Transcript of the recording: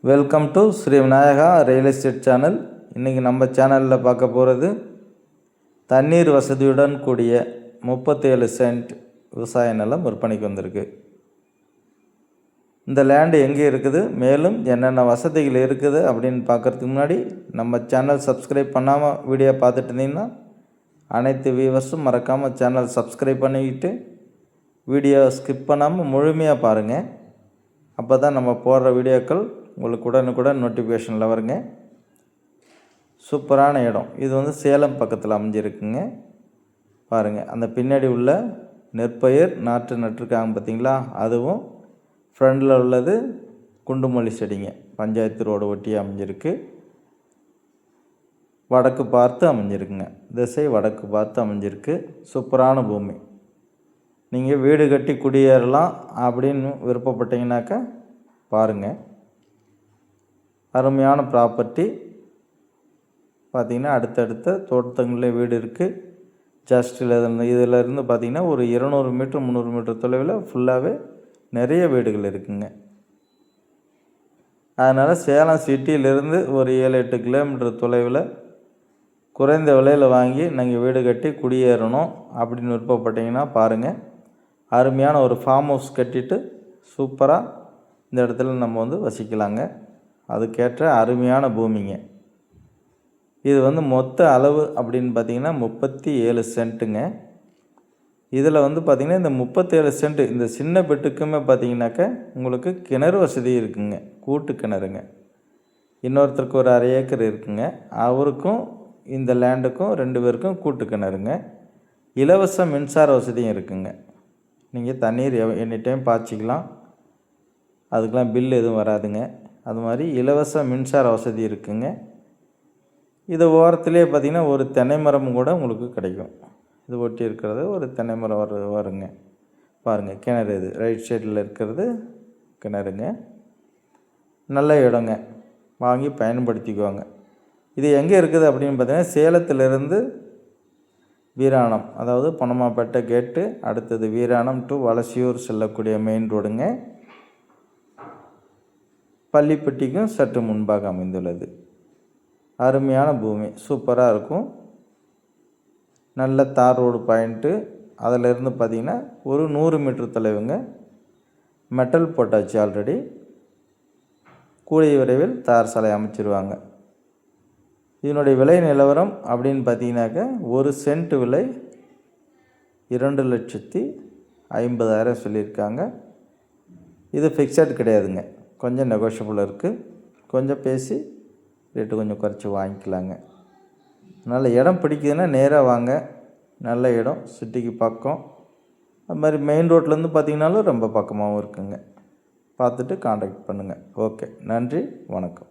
Welcome to Sri Vinayaka real estate channel. இன்றைக்கி நம்ம சேனலில் பார்க்க போகிறது தண்ணீர் வசதியுடன் கூடிய 37 சென்ட் விவசாய நிலம் விற்பனைக்கு வந்திருக்கு. இந்த லேண்டு எங்கே இருக்குது, மேலும் என்னென்ன வசதிகள் இருக்குது அப்படின்னு பார்க்குறதுக்கு முன்னாடி நம்ம சேனல் சப்ஸ்கிரைப் பண்ணாமல் வீடியோ பார்த்துட்டு இருந்தீங்கன்னா அனைத்து வியூவர்ஸும் மறக்காமல் சேனல் சப்ஸ்கிரைப் பண்ணிக்கிட்டு வீடியோ ஸ்கிப் பண்ணாமல் முழுமையாக பாருங்கள். அப்போ தான் நம்ம போடுற வீடியோக்கள் உங்களுக்கு உடனுக்குடன் நோட்டிஃபிகேஷனில் வருங்க. சூப்பரான இடம். இது சேலம் பக்கத்தில் அமைஞ்சிருக்குங்க. பாருங்கள், அந்த பின்னாடி உள்ள நெற்பயிர் நாற்று நட்டுருக்காங்க பார்த்தீங்களா, அதுவும் ஃப்ரண்டில் உள்ளது குண்டுமல்லி செடிங்க. பஞ்சாயத்து ரோடு ஒட்டி அமைஞ்சிருக்கு. வடக்கு பார்த்து அமைஞ்சிருக்குங்க. திசை வடக்கு பார்த்து அமைஞ்சிருக்கு. சூப்பரான பூமி. நீங்கள் வீடு கட்டி குடியேறலாம் அப்படின்னு விருப்பப்பட்டீங்கன்னாக்கா பாருங்கள். அருமையான ப்ராப்பர்ட்டி. பார்த்திங்கன்னா அடுத்தடுத்த தோட்டங்களே வீடு இருக்குது. ஜஸ்ட் இதிலேருந்து பார்த்திங்கன்னா ஒரு 200 மீட்டர் 300 மீட்டர் தொலைவில் ஃபுல்லாகவே நிறைய வீடுகள் இருக்குங்க. அதனால் சேலம் சிட்டியிலேருந்து ஒரு 7-8 கிலோமீட்டர் தொலைவில் குறைந்த விலையில் வாங்கி நீங்கள் வீடு கட்டி குடியேறணும் அப்படின்னு விருப்பப்பட்டீங்கன்னா பாருங்கள். அருமையான ஒரு ஃபார்ம் ஹவுஸ் கட்டிட்டு சூப்பராக இந்த இடத்துல நம்ம வசிக்கலாங்க. அதுக்கேற்ற அருமையான பூமிங்க. இது மொத்த அளவு அப்படின்னு பார்த்திங்கன்னா 37 சென்ட்டுங்க. இதில் பார்த்திங்கன்னா இந்த 37 சென்ட் இந்த சின்ன பெட்டுக்குமே பார்த்திங்கனாக்கா உங்களுக்கு கிணறு வசதி இருக்குங்க. கூட்டு கிணறுங்க. இன்னொருத்தருக்கு ஒரு 1/2 ஏக்கர் இருக்குங்க. அவருக்கும் இந்த லேண்டுக்கும் 2 பேருக்கும் கூட்டு கிணறுங்க. இலவச மின்சார வசதியும் இருக்குங்க. நீங்கள் தண்ணீர் எனி டைம் பாய்ச்சிக்கலாம். அதுக்கெலாம் பில் எதுவும் வராதுங்க. அது மாதிரி இலவச மின்சார வசதி இருக்குங்க. இது ஓரத்துலேயே பார்த்திங்கன்னா ஒரு தென்னை மரம் கூட உங்களுக்கு கிடைக்கும். இது ஒட்டி இருக்கிறது ஒரு தென்னை மரம் வருங்க. பாருங்கள், கிணறு இது ரைட் சைடில் இருக்கிறது கிணறுங்க. நல்ல இடங்க. வாங்கி பயன்படுத்திக்குவாங்க. இது எங்கே இருக்குது அப்படின்னு பார்த்தீங்கன்னா சேலத்திலிருந்து வீராணம், அதாவது பொன்னம்மாப்பேட்டை கேட்டு அடுத்தது வீராணம் டு வலசியூர் செல்லக்கூடிய மெயின் ரோடுங்க. பள்ளிப்பட்டிக்கும் சற்று முன்பாக அமைந்துள்ளது. அருமையான பூமி. சூப்பராக இருக்கும். நல்ல தார் ரோடு பாயிண்ட்டு. அதிலிருந்து பார்த்திங்கன்னா ஒரு 100 மீட்டர் தொலைவுங்க. மெட்டல் போட்டாச்சு ஆல்ரெடி. கூடிய விரைவில் தார் சாலை அமைச்சிருவாங்க. இதனுடைய விலை நிலவரம் அப்படின்னு பார்த்தீங்கன்னாக்கா ஒரு சென்ட் விலை 2,50,000 சொல்லியிருக்காங்க. இது ஃபிக்ஸட் கிடையாதுங்க. கொஞ்சம் நெகோஷியபிள் இருக்குது. கொஞ்சம் பேசி ரேட்டு கொஞ்சம் குறைச்சி வாங்கிக்கலாங்க. நல்ல இடம் பிடிக்குதுன்னா நேராக வாங்க. நல்ல இடம், சிட்டிக்கு பக்கம். அது மாதிரி மெயின் ரோட்லேருந்து பார்த்திங்கனாலும் ரொம்ப பக்கமாகவும் இருக்குங்க. பார்த்துட்டு காண்டாக்ட் பண்ணுங்கள். ஓகே, நன்றி, வணக்கம்.